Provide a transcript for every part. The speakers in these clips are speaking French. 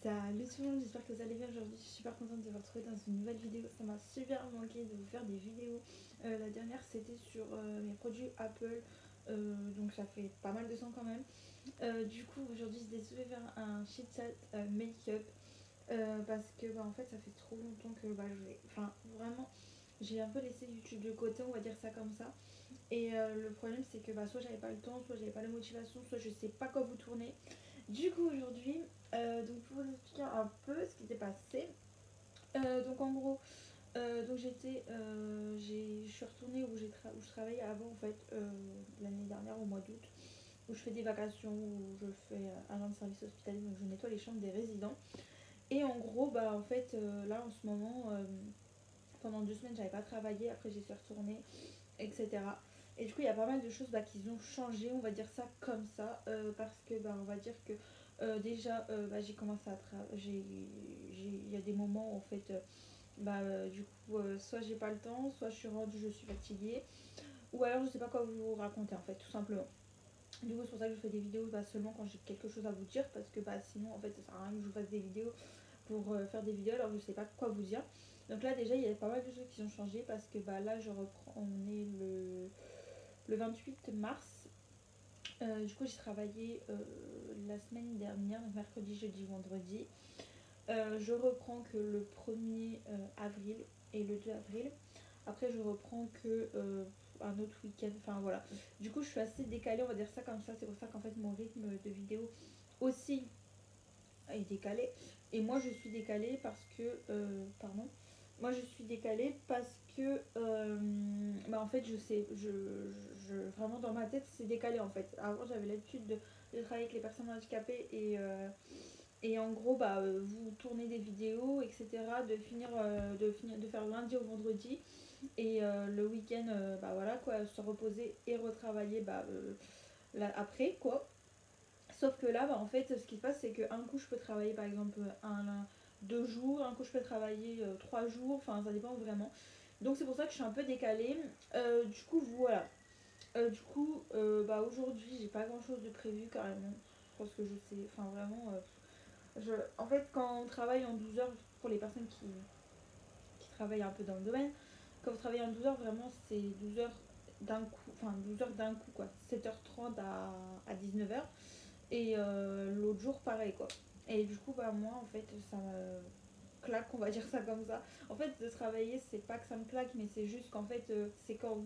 Salut tout le monde, j'espère que vous allez bien aujourd'hui. Je suis super contente de vous retrouver dans une nouvelle vidéo. Ça m'a super manqué de vous faire des vidéos. La dernière c'était sur mes produits Apple, donc ça fait pas mal de temps quand même. Du coup aujourd'hui j'ai décidé de faire un chit chat make-up parce que en fait ça fait trop longtemps que enfin vraiment j'ai un peu laissé YouTube de côté, on va dire ça comme ça. Et le problème c'est que soit j'avais pas le temps, soit j'avais pas la motivation, soit je sais pas quoi vous tourner. Du coup aujourd'hui, donc pour vous expliquer un peu ce qui s'est passé. Donc en gros, je suis retournée où je travaillais avant en fait l'année dernière au mois d'août, où je fais des vacations, où je fais agent de service hospitalier, donc je nettoie les chambres des résidents. Et en gros, en fait, là en ce moment, pendant 2 semaines, j'avais pas travaillé, après j'y suis retournée, etc. Et du coup, il y a pas mal de choses qui ont changé, on va dire ça comme ça, parce que on va dire que déjà, j'ai commencé à travailler. Il y a des moments en fait, du coup, soit j'ai pas le temps, soit je suis rendue, je suis fatiguée, ou alors je sais pas quoi vous raconter en fait, tout simplement. Du coup, c'est pour ça que je fais des vidéos seulement quand j'ai quelque chose à vous dire, parce que sinon, en fait, ça sert à rien que je vous fasse des vidéos pour faire des vidéos alors je sais pas quoi vous dire. Donc là, déjà, il y a pas mal de choses qui ont changé parce que là, je reprends, on est le 28 mars. Du coup, j'ai travaillé la semaine dernière, donc mercredi, jeudi, vendredi. Je reprends que le 1er avril et le 2 avril. Après, je reprends que un autre week-end. Enfin voilà. Du coup, je suis assez décalée, on va dire ça comme ça. C'est pour ça qu'en fait, mon rythme de vidéo aussi est décalé. Et moi, je suis décalée parce que. Pardon. Moi, je suis décalée parce que. En fait, je sais. Vraiment, dans ma tête, c'est décalé en fait. Avant, j'avais l'habitude de travailler avec les personnes handicapées et en gros, vous tournez des vidéos, etc. De faire le lundi au vendredi. Et le week-end, voilà quoi, se reposer et retravailler là, après quoi. Sauf que là, en fait, ce qui se passe, c'est qu'un coup, je peux travailler par exemple 2 jours, un coup, je peux travailler 3 jours, enfin, ça dépend vraiment. Donc, c'est pour ça que je suis un peu décalée. Du coup, voilà. Aujourd'hui, j'ai pas grand chose de prévu carrément. Parce que je sais, enfin, vraiment. En fait, quand on travaille en 12 heures, pour les personnes qui travaillent un peu dans le domaine, quand vous travaillez en 12 heures, vraiment, c'est 12 heures d'un coup, enfin 12 heures d'un coup, quoi. 7h30 à 19h. Et l'autre jour, pareil, quoi. Et du coup, moi, en fait, ça me claque, on va dire ça comme ça. En fait, de travailler, c'est pas que ça me claque, mais c'est juste qu'en fait, c'est quand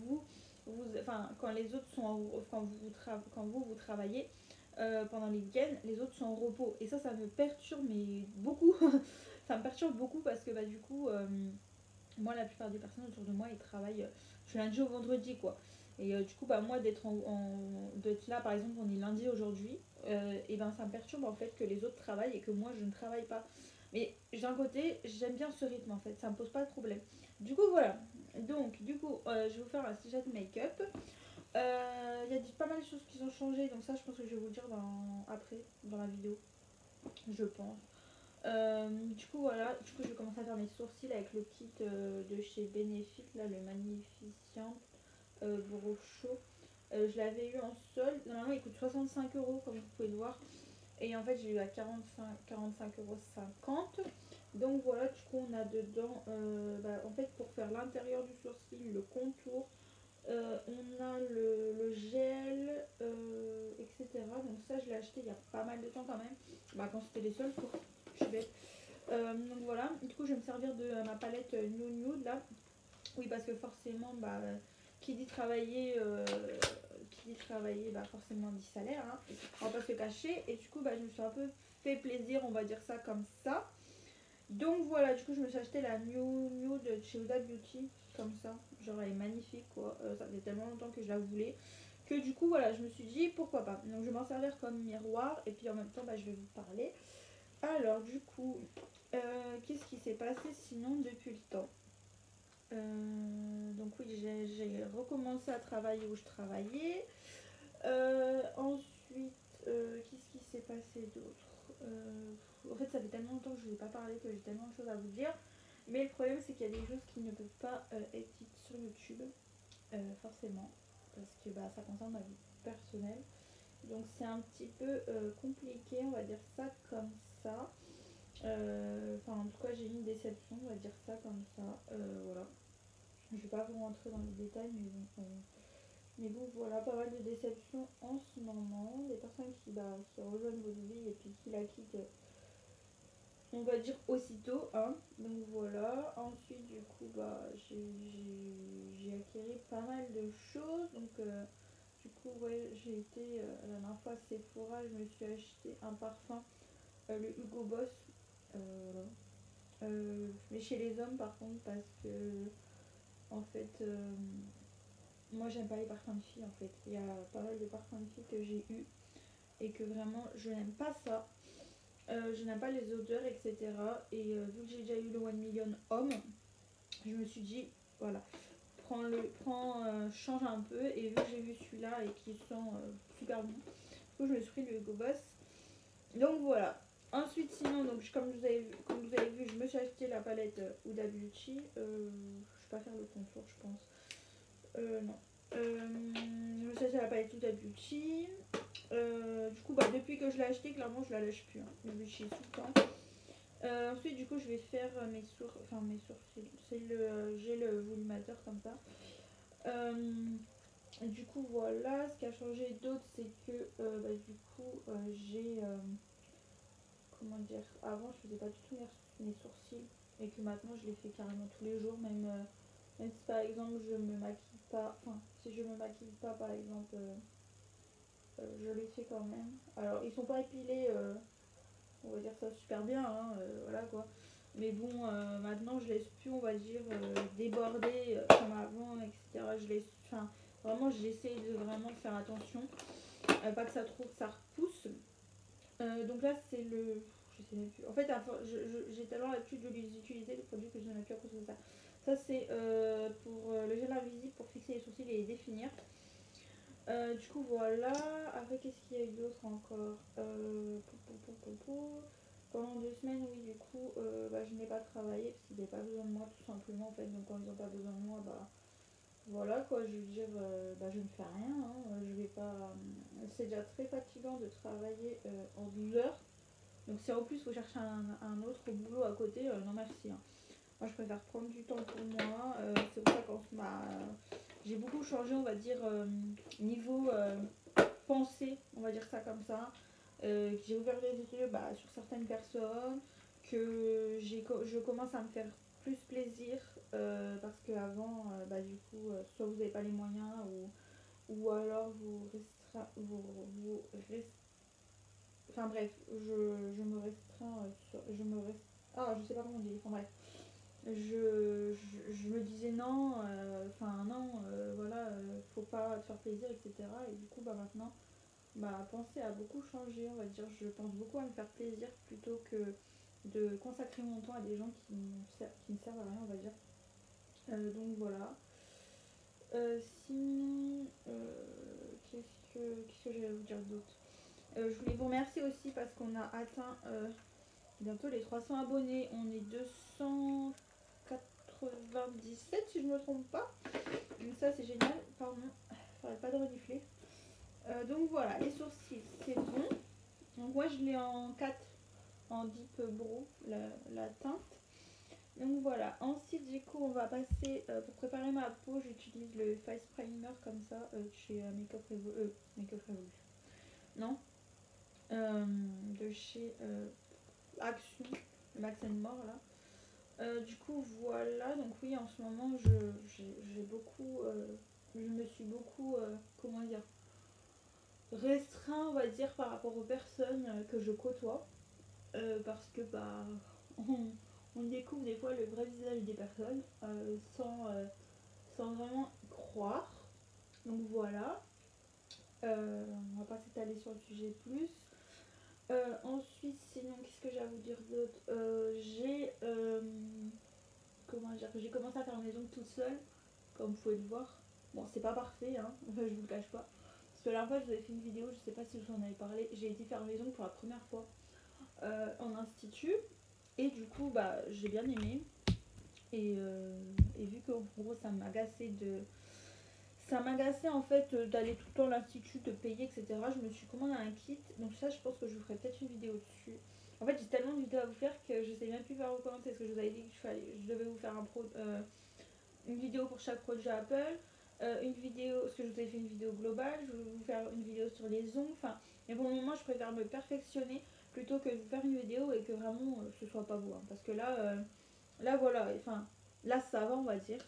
quand les autres sont quand vous travaillez pendant les week-ends, les autres sont en repos. Et ça me perturbe, mais beaucoup. Ça me perturbe beaucoup parce que, du coup, moi, la plupart des personnes autour de moi, ils travaillent du lundi au vendredi, quoi. Et du coup, moi, d'être là, par exemple, on est lundi aujourd'hui, et ça me perturbe en fait que les autres travaillent et que moi, je ne travaille pas. Mais d'un côté, j'aime bien ce rythme en fait, ça me pose pas de problème. Du coup, voilà. Donc, du coup, je vais vous faire un sujet de make-up. Il y a pas mal de choses qui ont changé, donc ça, je pense que je vais vous le dire après, dans la vidéo, je pense. Du coup voilà, je vais commencer à faire mes sourcils avec le kit de chez Benefit, là le Magnificent Brow Show. Je l'avais eu en solde, normalement il coûte 65 € comme vous pouvez le voir. Et en fait j'ai eu à 45,50 €. Donc voilà, du coup on a dedans, en fait pour faire l'intérieur du sourcil, le contour, on a le gel, etc. Donc ça je l'ai acheté il y a pas mal de temps quand même. Quand c'était les soldes quoi. Je suis bête. Donc voilà, du coup je vais me servir de ma palette New Nude là. Oui parce que forcément qui dit travailler forcément dit salaire, hein. On va pas se le cacher. Et du coup je me suis un peu fait plaisir, on va dire ça comme ça. Donc voilà, du coup je me suis acheté la New Nude de chez Huda Beauty, comme ça, genre elle est magnifique quoi. Ça faisait tellement longtemps que je la voulais que du coup voilà, je me suis dit pourquoi pas. Donc je vais m'en servir comme miroir et puis en même temps je vais vous parler. Alors du coup, qu'est-ce qui s'est passé sinon depuis le temps? Donc oui, j'ai recommencé à travailler où je travaillais. Ensuite, qu'est-ce qui s'est passé d'autre? En fait, ça fait tellement longtemps que je ne vous ai pas parlé que j'ai tellement de choses à vous dire. Mais le problème, c'est qu'il y a des choses qui ne peuvent pas être dites sur YouTube, forcément, parce que ça concerne ma vie personnelle. Donc c'est un petit peu compliqué, on va dire ça comme ça. Enfin, en tout cas, j'ai eu une déception, on va dire ça comme ça. Voilà. Je vais pas vous rentrer dans les détails, mais bon, voilà, pas mal de déceptions en ce moment. Des personnes qui rejoignent votre vie et puis qui la quittent, on va dire aussitôt, hein. Donc voilà. Ensuite, du coup, j'ai acquis pas mal de choses. Donc, du coup, ouais, j'ai été la dernière fois à Sephora, je me suis acheté un parfum, le Hugo Boss. Voilà. Mais chez les hommes, par contre, parce que, en fait, moi, j'aime pas les parfums de filles, en fait. Il y a pas mal de parfums de filles que j'ai eu et que vraiment, je n'aime pas ça. Je n'aime pas les odeurs, etc. Et vu que j'ai déjà eu le One Million Homme, je me suis dit, voilà, change un peu. Et vu que j'ai vu celui-là et qu'il sent super bon, du coup, je me suis pris le Hugo Boss. Donc voilà. Ensuite, sinon, donc, comme vous avez vu, je me suis acheté la palette Huda Beauty. Je vais pas faire le contour, je pense. Non. Je me suis acheté la palette Huda Beauty. Du coup, depuis que je l'ai acheté, clairement, je la lâche plus. Hein. Je l'utilise tout le temps. Ensuite, du coup, je vais faire mes sourcils. J'ai le volumateur comme ça. Du coup, voilà. Ce qui a changé d'autre, c'est que du coup, j'ai. Comment dire? Avant, je faisais pas du tout mes sourcils. Et que maintenant, je les fais carrément tous les jours. Même si par exemple, je me maquille pas. Enfin, si je me maquille pas, par exemple, je les fais quand même. Alors, ils sont pas épilés. On va dire ça super bien, hein, voilà quoi. Mais bon, maintenant je laisse plus, on va dire, déborder comme avant, etc. Enfin, vraiment, j'essaie de vraiment faire attention, pas que ça trouve, ça repousse. Donc là, c'est le, je sais même plus. En fait, j'ai tellement l'habitude de les utiliser, les produits, que je n'en ai plus à cause de ça. Ça, c'est pour le gel invisible pour fixer les sourcils et les définir. Du coup, voilà. Après, qu'est-ce qu'il y a eu d'autre encore? Pendant 2 semaines, oui, du coup, je n'ai pas travaillé parce qu'ils n'avaient pas besoin de moi, tout simplement. En fait, donc quand ils n'ont pas besoin de moi, voilà quoi. Je veux dire, je ne fais rien. Hein, je vais pas. C'est déjà très fatigant de travailler en 12 heures. Donc, si en plus, il faut chercher un autre boulot à côté, non merci. Hein. Moi, je préfère prendre du temps pour moi. C'est pour ça qu'en ce moment, j'ai beaucoup changé, on va dire, niveau pensée, on va dire ça comme ça. J'ai ouvert les yeux sur certaines personnes, que je commence à me faire plus plaisir parce qu'avant, du coup, soit vous n'avez pas les moyens ou alors enfin bref, je me restreins, je sais pas comment on dit, enfin bref. Je me disais non, voilà, faut pas te faire plaisir, etc. Et du coup, maintenant, ma pensée a beaucoup changé, on va dire. Je pense beaucoup à me faire plaisir plutôt que de consacrer mon temps à des gens qui ne servent à rien, on va dire. Donc voilà. Sinon, qu'est-ce que je vais vous dire d'autre? Je voulais vous remercier aussi parce qu'on a atteint bientôt les 300 abonnés. On est 297 si je ne me trompe pas. Donc ça c'est génial. Pardon, j'arrête pas de renifler. Donc voilà, les sourcils c'est bon. Donc moi je l'ai en 4 en Deep Brow, la teinte. Donc voilà, ensuite du coup on va passer, pour préparer ma peau, j'utilise le Face Primer comme ça, chez Make Up Revolution. Non, de chez Action, le Max More là. Du coup voilà, donc oui en ce moment j'ai beaucoup, je me suis beaucoup, comment dire, restreint on va dire par rapport aux personnes que je côtoie. Parce que on découvre des fois le vrai visage des personnes sans vraiment croire. Donc voilà. On va pas s'étaler sur le sujet plus. Ensuite, sinon, qu'est-ce que j'ai à vous dire d'autre? J'ai commencé à faire mes ongles toute seule, comme vous pouvez le voir. Bon, c'est pas parfait, hein, je vous le cache pas. Parce que la dernière fois, je vous avais fait une vidéo, je sais pas si je vous en avais parlé. J'ai été faire mes ongles pour la première fois en institut. Et du coup, j'ai bien aimé. Et vu qu'en gros, ça m'agaçait en fait d'aller tout le temps à l'institut, de payer, etc. Je me suis commandé un kit. Donc ça, je pense que je vous ferai peut-être une vidéo dessus. En fait, j'ai tellement de vidéos à vous faire que je sais même plus par où commencer. Parce que je vous avais dit que je devais vous faire une vidéo pour chaque produit Apple. Une vidéo, parce que je vous ai fait une vidéo globale. Je vais vous faire une vidéo sur les ongles. Enfin, mais pour le moment, je préfère me perfectionner plutôt que de vous faire une vidéo et que vraiment ce soit pas beau. Hein. Parce que là voilà. Enfin, là ça va, on va dire.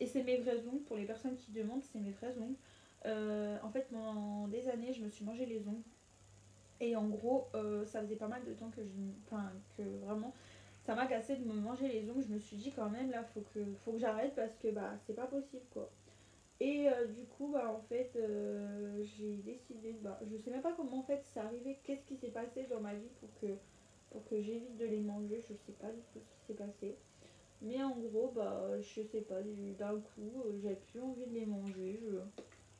Et c'est mes vrais ongles. Pour les personnes qui demandent, c'est mes vrais ongles. En fait, pendant des années, je me suis mangé les ongles. Et en gros, ça faisait pas mal de temps que enfin, que vraiment, ça m'a cassé de me manger les ongles. Je me suis dit quand même, là, faut que j'arrête parce que bah, c'est pas possible quoi. Et du coup, bah, en fait, j'ai décidé, bah, je sais même pas comment en fait c'est arrivé, qu'est-ce qui s'est passé dans ma vie pour que j'évite de les manger. Je sais pas du tout ce qui s'est passé. Mais en gros, bah, je sais pas, d'un coup, j'avais plus envie de les manger.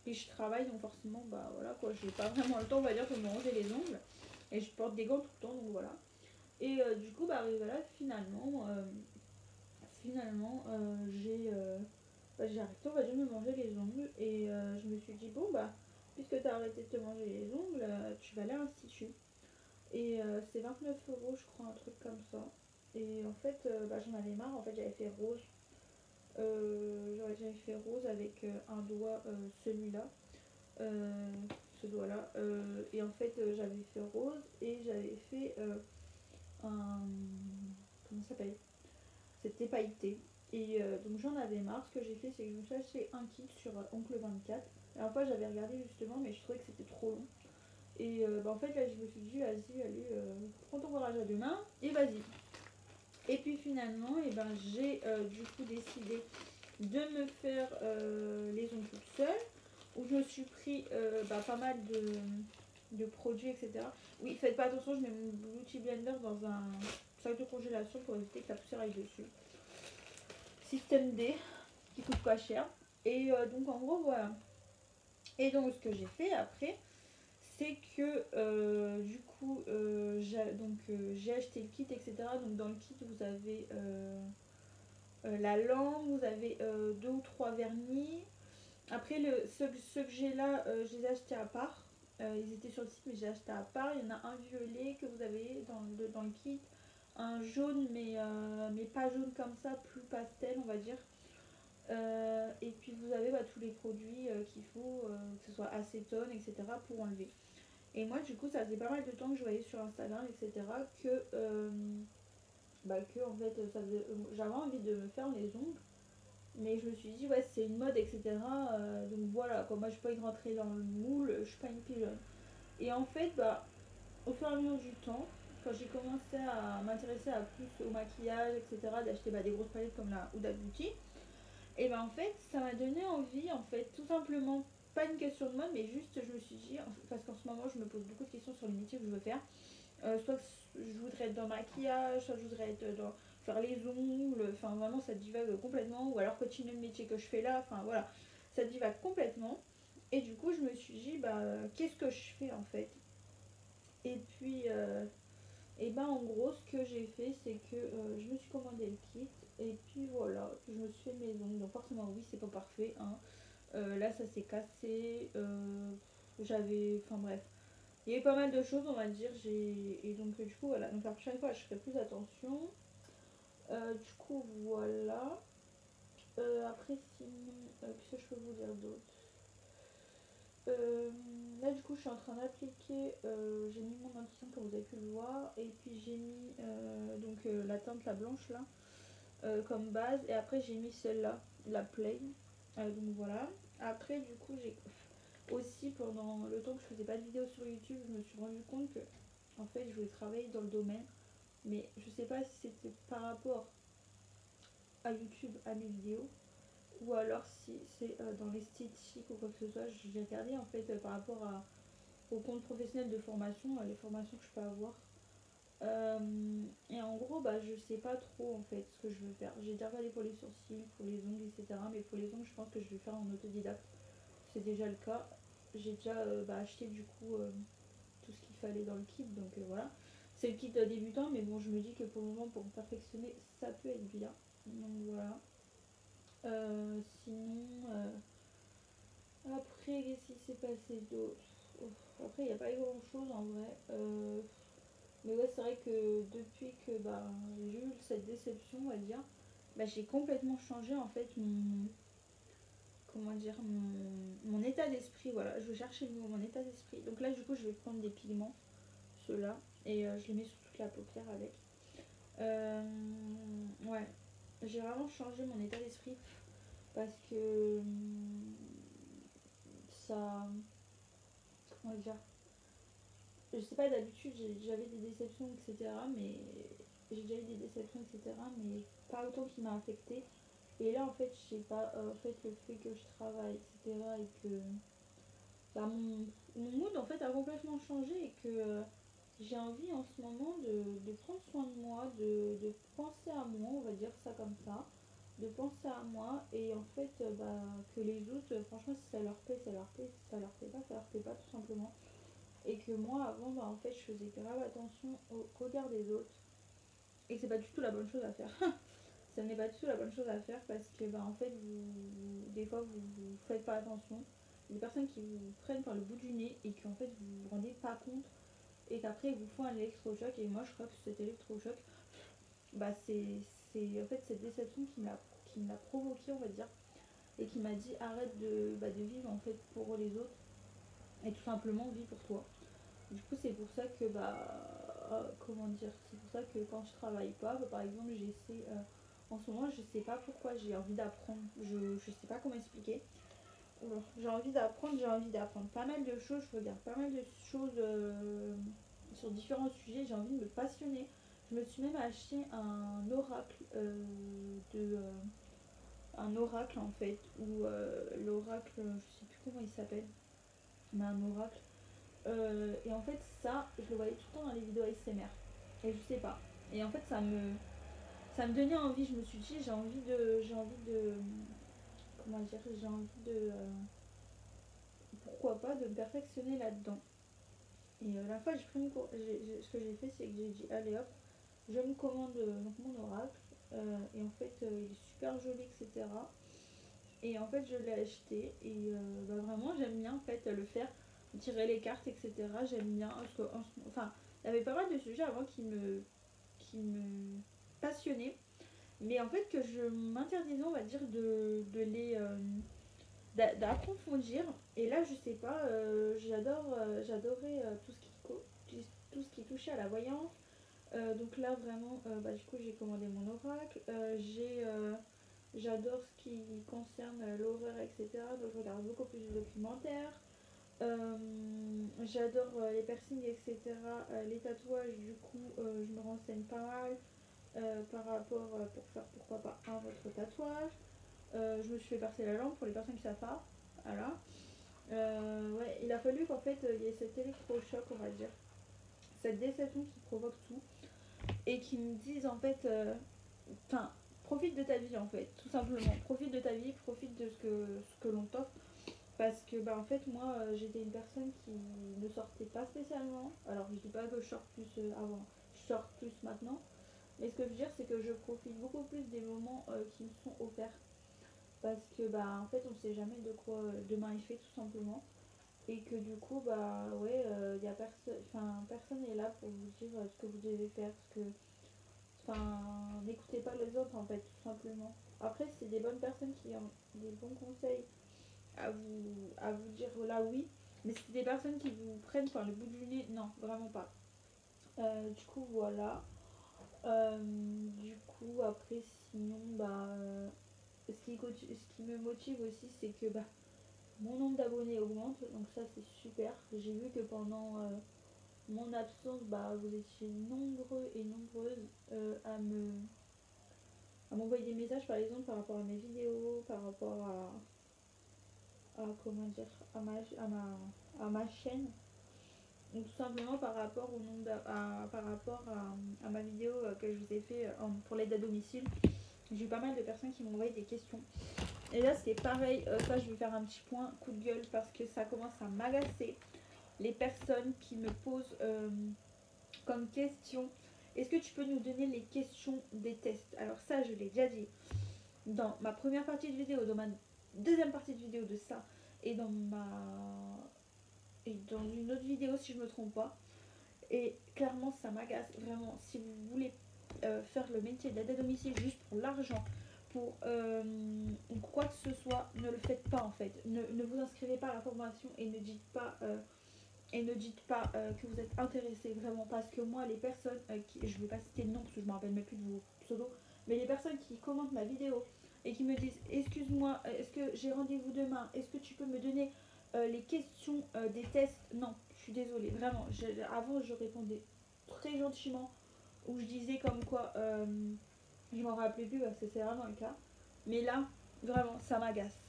Puis je travaille, donc forcément, bah voilà quoi, j'ai pas vraiment le temps, on va dire, de me ranger les ongles. Et je porte des gants tout le temps, donc voilà. Et du coup, bah arrivé là, j'ai arrêté, on va dire, de me manger les ongles. Et je me suis dit, bon, bah, puisque t'as arrêté de te manger les ongles, tu vas aller à l'institut. Et c'est 29 € je crois, un truc comme ça. Et en fait, bah, j'en avais marre, en fait, j'avais fait rose. J'avais fait rose avec un doigt, celui-là, euh, ce doigt-là. Et en fait, j'avais fait rose et j'avais fait un. Comment ça s'appelle? C'était pailleté. Et donc j'en avais marre. Ce que j'ai fait, c'est que je me suis acheté un kit sur Oncle 24. La dernière fois, j'avais regardé justement, mais je trouvais que c'était trop long. Et bah, en fait, là, je me suis dit, vas-y, allez, prends ton courage à deux mains et vas-y. Et puis finalement, et ben, j'ai du coup décidé de me faire les ongles toute seule, où je me suis pris bah, pas mal de produits, etc. Oui, faites pas attention, je mets mon Beauty Blender dans un sac de congélation pour éviter que la poussière aille dessus. Système D, qui coûte pas cher. Et donc en gros, voilà. Et donc ce que j'ai fait après, c'est que du coup, j'ai acheté le kit, etc. Donc dans le kit, vous avez la lampe, vous avez deux ou trois vernis. Après, ceux que j'ai là, je les ai achetés à part. Ils étaient sur le site, mais j'ai acheté à part. Il y en a un violet que vous avez dans le kit, un jaune, mais pas jaune comme ça, plus pastel, on va dire. Et puis vous avez bah, tous les produits qu'il faut, que ce soit acétone, etc., pour enlever. Et moi, du coup, ça faisait pas mal de temps que je voyais sur Instagram, etc., que en fait, j'avais envie de me faire les ongles. Mais je me suis dit, ouais, c'est une mode, etc. Donc voilà, quoi. Moi, je peux pas y rentrer dans le moule, je suis pas une pigeonne. Et en fait, bah, au fur et à mesure du temps, quand j'ai commencé à m'intéresser à plus au maquillage, etc., d'acheter bah, des grosses palettes comme la Huda Beauty, et ben en fait, ça m'a donné envie, en fait, tout simplement, pas une question de mode, mais juste, je me suis dit, parce qu'en ce moment, je me pose beaucoup de questions sur les métiers que je veux faire. Soit je voudrais être dans le maquillage, soit je voudrais être dans faire les ongles, enfin vraiment ça divague complètement, ou alors continuer le métier que je fais là, enfin voilà, ça divague complètement. Et du coup je me suis dit bah qu'est-ce que je fais en fait. Et puis et ben en gros ce que j'ai fait c'est que je me suis commandé le kit et puis voilà, je me suis fait mes ongles. Donc forcément oui c'est pas parfait hein. Là ça s'est cassé, enfin bref, il y a eu pas mal de choses, on va dire. Et donc, du coup, voilà. Donc, la prochaine fois, je ferai plus attention. Du coup, voilà. Après, sinon, qu'est-ce que je peux vous dire d'autre? Là, du coup, je suis en train d'appliquer. J'ai mis mon dentition, comme vous avez pu le voir. Et puis, j'ai mis la teinte, la blanche, là, comme base. Et après, j'ai mis celle-là, la plain. Donc, voilà. Après, du coup, j'ai aussi, pendant le temps que je faisais pas de vidéos sur YouTube, je me suis rendu compte que en fait je voulais travailler dans le domaine, mais je sais pas si c'était par rapport à YouTube, à mes vidéos, ou alors si c'est dans l'esthétique ou quoi que ce soit. J'ai regardé en fait par rapport au compte professionnel de formation, les formations que je peux avoir. Et en gros, bah, je sais pas trop en fait ce que je veux faire. J'ai déjà regardé pour les sourcils, pour les ongles, etc. Mais pour les ongles, je pense que je vais faire en autodidacte. C'est déjà le cas. J'ai déjà acheté du coup tout ce qu'il fallait dans le kit, donc voilà. C'est le kit débutant, mais bon, je me dis que pour le moment, pour me perfectionner, ça peut être bien. Donc voilà. Sinon, après, qu'est-ce qui s'est passé d'autre? Après, il n'y a pas eu grand chose en vrai. Mais ouais, c'est vrai que depuis que bah, j'ai eu cette déception, on va dire, bah, j'ai complètement changé en fait comment dire, mon état d'esprit. Voilà, je cherchais le mot, mon état d'esprit. Donc là, du coup, je vais prendre des pigments, ceux-là, et je les mets sur toute la paupière avec. Ouais, j'ai vraiment changé mon état d'esprit parce que ça. Comment dire, je sais pas, d'habitude j'avais des déceptions, etc. Mais j'ai déjà eu des déceptions, etc. Mais pas autant qui m'a affecté. Et là, en fait, je sais pas, en fait, le fait que je travaille, etc. Et que bah, mon mood, en fait, a complètement changé et que j'ai envie en ce moment de prendre soin de moi, de penser à moi, on va dire ça comme ça. De penser à moi et en fait, bah, que les autres, franchement, si ça leur plaît, ça leur plaît. Si ça leur plaît pas, ça leur plaît pas, tout simplement. Et que moi, avant, bah, en fait, je faisais grave attention au regard des autres. Et que c'est pas du tout la bonne chose à faire. Ça n'est pas du tout la bonne chose à faire parce que, bah, en fait, des fois, vous faites pas attention. Il y a des personnes qui vous prennent par le bout du nez et qu'en fait, vous vous rendez pas compte. Et qu'après, ils vous font un électrochoc. Et moi, je crois que cet électrochoc, bah, c'est en fait cette déception qui me l'a provoqué, on va dire. Et qui m'a dit arrête de vivre en fait pour les autres. Et tout simplement, vis pour toi. Du coup, c'est pour ça que, bah, comment dire, c'est pour ça que quand je travaille pas, bah, par exemple, j'essaie, en ce moment, je sais pas pourquoi j'ai envie d'apprendre, je sais pas comment expliquer. Alors, j'ai envie d'apprendre pas mal de choses, je regarde pas mal de choses sur différents sujets, j'ai envie de me passionner. Je me suis même acheté un oracle un oracle en fait, ou l'oracle, je sais plus comment il s'appelle, mais un oracle. Et en fait, ça, je le voyais tout le temps dans les vidéos ASMR. Et je sais pas. Et en fait, ça me donnait envie. Je me suis dit, comment dire, j'ai envie pourquoi pas, de me perfectionner là-dedans. Et la fois, j'ai pris une cour- ce que j'ai fait, c'est que j'ai dit, allez hop, je me commande donc mon oracle. Et en fait, il est super joli, etc. Et en fait, je l'ai acheté. Et bah, vraiment, j'aime bien en fait le faire, tirer les cartes, etc. J'aime bien. Parce que, enfin, il y avait pas mal de sujets avant qui me passionnaient. Mais en fait, que je m'interdisais, on va dire, de les. D'approfondir. Et là, je sais pas, j'adorais tout ce qui touchait à la voyance. Donc là, vraiment, bah, du coup, j'ai commandé mon oracle. J'adore ce qui concerne l'horreur, etc. Donc je regarde beaucoup plus de documentaires. Euh, J'adore les piercings, etc. Les tatouages, du coup, je me renseigne pas mal par rapport pour faire pourquoi pas un votre tatouage. Je me suis fait percer la langue pour les personnes qui savent pas. Voilà. Ouais, il a fallu qu'en fait il y ait cet électrochoc, on va dire, cette déception qui provoque tout et qui me disent en fait, enfin, profite de ta vie en fait, tout simplement. Profite de ta vie, profite de ce que l'on t'offre. Parce que bah en fait moi j'étais une personne qui ne sortait pas spécialement. Alors je dis pas que je sors plus avant, je sors plus maintenant. Mais ce que je veux dire c'est que je profite beaucoup plus des moments qui me sont offerts. Parce que bah en fait on sait jamais de quoi demain est fait, tout simplement. Et que du coup bah ouais y a personne, enfin personne est là pour vous dire ce que vous devez faire. Ce que, enfin, n'écoutez pas les autres en fait, tout simplement. Après c'est des bonnes personnes qui ont des bons conseils à vous dire là oui, mais c'est des personnes qui vous prennent par le bout du nez, non, vraiment pas. Du coup, voilà. Du coup, après, sinon, bah, ce qui me motive aussi, c'est que bah, mon nombre d'abonnés augmente, donc ça, c'est super. J'ai vu que pendant mon absence, bah, vous étiez nombreux et nombreuses à m'envoyer des messages, par exemple, par rapport à mes vidéos, par rapport comment dire, à ma chaîne. Donc tout simplement par rapport au nombre par rapport à ma vidéo que je vous ai fait pour l'aide à domicile. J'ai eu pas mal de personnes qui m'ont envoyé des questions. Et là c'est pareil, ça je vais faire un petit point coup de gueule parce que ça commence à m'agacer. Les personnes qui me posent comme question, est-ce que tu peux nous donner les questions des tests? Alors ça je l'ai déjà dit dans ma première partie de vidéo, dans ma deuxième partie de vidéo de ça et dans une autre vidéo si je me trompe pas. Et clairement, ça m'agace vraiment. Si vous voulez faire le métier d'aide à domicile juste pour l'argent, pour quoi que ce soit, ne le faites pas en fait. Ne vous inscrivez pas à la formation et ne dites pas que vous êtes intéressé vraiment, parce que moi les personnes je vais pas citer le nom parce que je me rappelle même plus de vos pseudos, mais les personnes qui commentent ma vidéo et qui me disent excuse-moi, est-ce que j'ai rendez-vous demain, est-ce que tu peux me donner les questions des tests, non, je suis désolée vraiment. Avant je répondais très gentiment, où je disais comme quoi je m'en rappelais plus parce que c'est vraiment le cas, mais là vraiment ça m'agace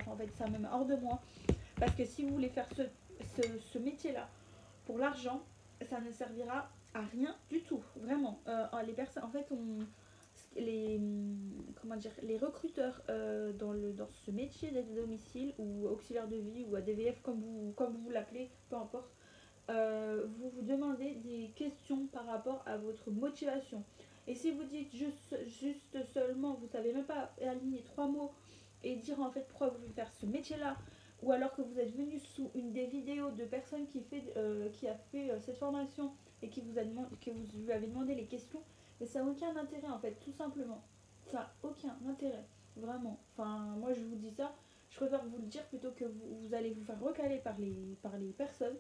en fait, ça me met hors de moi, parce que si vous voulez faire ce métier-là pour l'argent, ça ne servira à rien du tout, vraiment. Les personnes, en fait, les, comment dire, les recruteurs dans ce métier d'aide à domicile ou auxiliaire de vie ou ADVF, comme vous l'appelez, peu importe, vous vous demandez des questions par rapport à votre motivation. Et si vous dites juste seulement, vous savez même pas aligner trois mots et dire en fait pourquoi vous voulez faire ce métier-là, ou alors que vous êtes venu sous une des vidéos de personnes qui a fait cette formation et que vous lui avez demandé les questions, mais ça n'a aucun intérêt en fait, tout simplement. Ça n'a aucun intérêt, vraiment. Enfin, moi je vous dis ça, je préfère vous le dire plutôt que vous allez vous faire recaler par les personnes.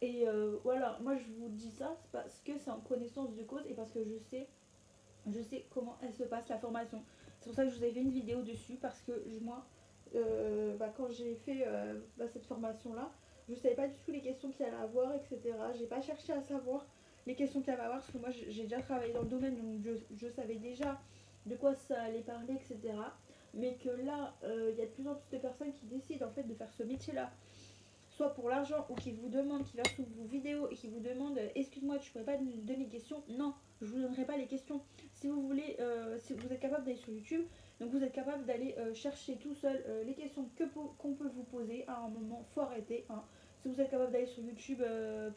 Et voilà, moi je vous dis ça parce que c'est en connaissance de cause et parce que je sais comment elle se passe la formation. C'est pour ça que je vous ai fait une vidéo dessus, parce que moi, quand j'ai fait cette formation-là, je ne savais pas du tout les questions qu'il y allait avoir, etc. J'ai pas cherché à savoir les questions qu'il y allait avoir, parce que moi j'ai déjà travaillé dans le domaine, donc je savais déjà de quoi ça allait parler, etc. Mais que là, il y a de plus en plus de personnes qui décident en fait de faire ce métier-là, soit pour l'argent, ou qui vous demandent, qui va sous vos vidéos et qui vous demandent excuse-moi, tu pourrais pas me donner les questions. Non, je vous donnerai pas les questions. Si vous voulez, si vous êtes capable d'aller sur YouTube, donc vous êtes capable d'aller chercher tout seul les questions qu'on peut vous poser à un moment, faut arrêter. Hein. Si vous êtes capable d'aller sur YouTube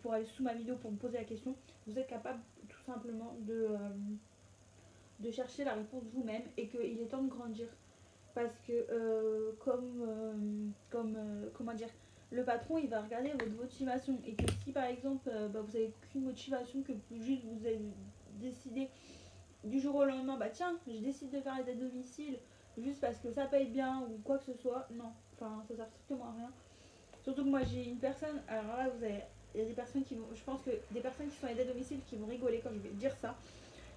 pour aller sous ma vidéo pour me poser la question, vous êtes capable tout simplement de chercher la réponse vous-même, et qu'il est temps de grandir. Parce que comment dire, le patron il va regarder votre motivation, et que si par exemple vous avez qu'une motivation, que juste vous avez décidé du jour au lendemain, bah tiens, je décide de faire l'aide à domicile juste parce que ça paye bien ou quoi que ce soit, non, enfin ça sert strictement à rien. Surtout que moi j'ai une personne, alors là il y a des personnes qui vont, je pense que des personnes qui sont aide à domicile qui vont rigoler quand je vais dire ça,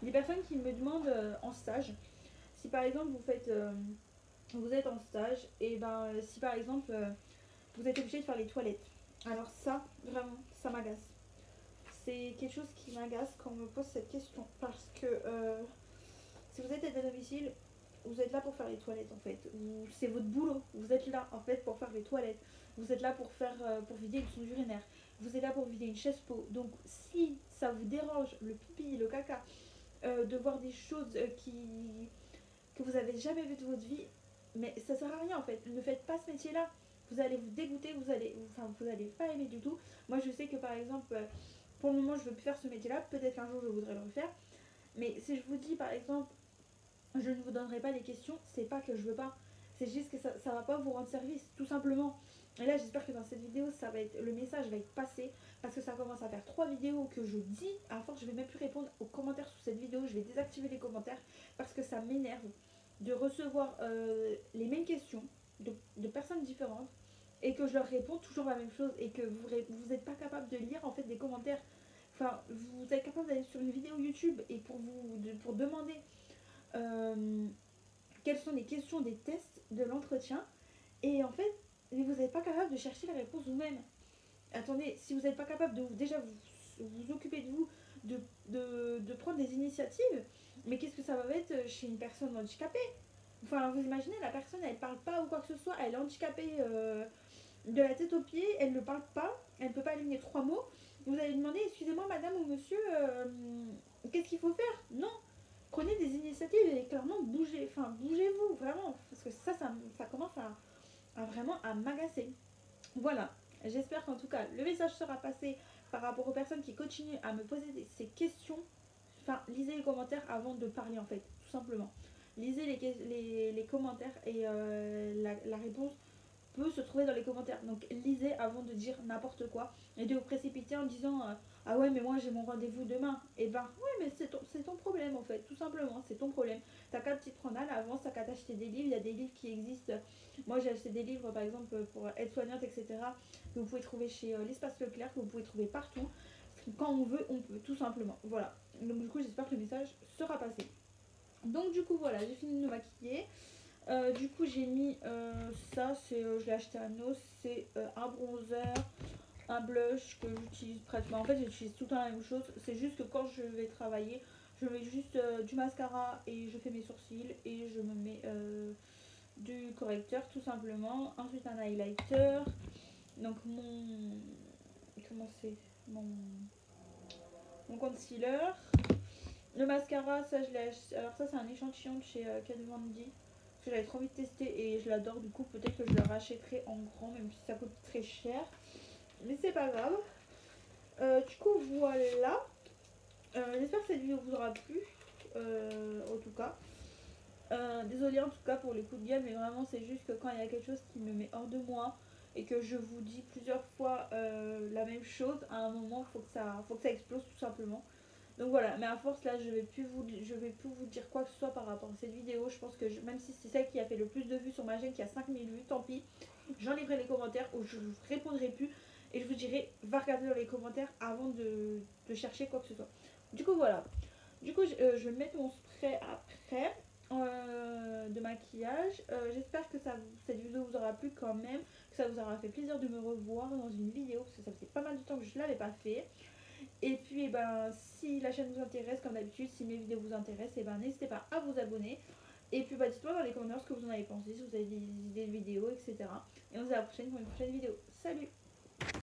des personnes qui me demandent en stage, si par exemple vous êtes en stage, et ben si par exemple vous êtes obligé de faire les toilettes. Alors ça, vraiment, ça m'agace. C'est quelque chose qui m'agace quand on me pose cette question. Parce que si vous êtes aide à domicile, vous êtes là pour faire les toilettes en fait. C'est votre boulot. Vous êtes là en fait pour faire les toilettes. Vous êtes là pour vider une sonde urinaire. Vous êtes là pour vider une chaise pot. Donc si ça vous dérange, le pipi, le caca, de voir des choses que vous avez jamais vues de votre vie, mais ça sert à rien en fait. Ne faites pas ce métier-là. Vous allez vous dégoûter, vous allez pas aimer du tout. Moi je sais que par exemple, pour le moment je veux plus faire ce métier-là. Peut-être qu'un jour je voudrais le refaire. Mais si je vous dis par exemple, je ne vous donnerai pas les questions, c'est pas que je veux pas. C'est juste que ça va pas vous rendre service, tout simplement. Et là j'espère que dans cette vidéo le message va être passé, parce que ça commence à faire 3 vidéos que je dis, à force je vais même plus répondre aux commentaires sous cette vidéo, je vais désactiver les commentaires parce que ça m'énerve de recevoir les mêmes questions de personnes différentes, et que je leur réponds toujours la même chose, et que vous n'êtes pas capable de lire en fait des commentaires. Enfin, vous êtes capable d'aller sur une vidéo YouTube et pour demander euh, quelles sont les questions des tests de l'entretien, et en fait vous n'êtes pas capable de chercher la réponse vous-même. Attendez, si vous n'êtes pas capable de déjà vous occuper de vous, de prendre des initiatives, mais qu'est-ce que ça va être chez une personne handicapée? Enfin, vous imaginez, la personne, elle parle pas ou quoi que ce soit, elle est handicapée de la tête aux pieds, elle ne parle pas, elle ne peut pas aligner 3 mots. Vous allez lui demander, excusez-moi madame ou monsieur, qu'est-ce qu'il faut faire? Non, prenez des initiatives et clairement bougez, enfin bougez-vous, vraiment, parce que ça commence à vraiment à m'agacer. Voilà, j'espère qu'en tout cas le message sera passé par rapport aux personnes qui continuent à me poser ces questions. Enfin, lisez les commentaires avant de parler en fait, tout simplement. Lisez les commentaires, et la réponse peut se trouver dans les commentaires. Donc lisez avant de dire n'importe quoi et de vous précipiter en disant ah ouais mais moi j'ai mon rendez-vous demain. Et ben ouais mais c'est ton problème en fait, tout simplement, c'est ton problème. T'as qu'à t'y prendre à l'avance, t'as qu'à t'acheter des livres, il y a des livres qui existent. Moi j'ai acheté des livres par exemple pour être soignante, etc. que vous pouvez trouver chez l'Espace Leclerc, que vous pouvez trouver partout. Quand on veut, on peut, tout simplement. Voilà. Donc du coup j'espère que le message sera passé. Donc du coup voilà, j'ai fini de me maquiller. Du coup j'ai mis ça, je l'ai acheté à Nos, c'est un bronzer, un blush que j'utilise pratiquement. En fait j'utilise tout le temps la même chose, c'est juste que quand je vais travailler, je mets juste du mascara et je fais mes sourcils et je me mets du correcteur tout simplement. Ensuite un highlighter, donc comment c'est mon concealer. Le mascara, ça je l'ai acheté. Alors ça c'est un échantillon de chez Kat Von D. Parce que j'avais trop envie de tester et je l'adore. Du coup peut-être que je le rachèterai en grand, même si ça coûte très cher. Mais c'est pas grave. Du coup voilà. J'espère que cette vidéo vous aura plu. En tout cas. Désolée en tout cas pour les coups de gueule, mais vraiment c'est juste que quand il y a quelque chose qui me met hors de moi et que je vous dis plusieurs fois la même chose, à un moment faut que ça explose tout simplement. Donc voilà, mais à force là je vais plus vous dire quoi que ce soit par rapport à cette vidéo. Je pense que même si c'est celle qui a fait le plus de vues sur ma chaîne, qui a 5000 vues, tant pis. J'enlèverai les commentaires ou je vous répondrai plus et je vous dirai va regarder dans les commentaires avant de chercher quoi que ce soit. Du coup voilà. Du coup je vais mettre mon spray après de maquillage. J'espère que cette vidéo vous aura plu quand même, que ça vous aura fait plaisir de me revoir dans une vidéo parce que ça faisait pas mal de temps que je ne l'avais pas fait. Et puis eh ben, si la chaîne vous intéresse, comme d'habitude, si mes vidéos vous intéressent, eh ben, n'hésitez pas à vous abonner. Et puis bah, dites-moi dans les commentaires ce que vous en avez pensé, si vous avez des idées de vidéos, etc. Et on se dit à la prochaine pour une prochaine vidéo. Salut!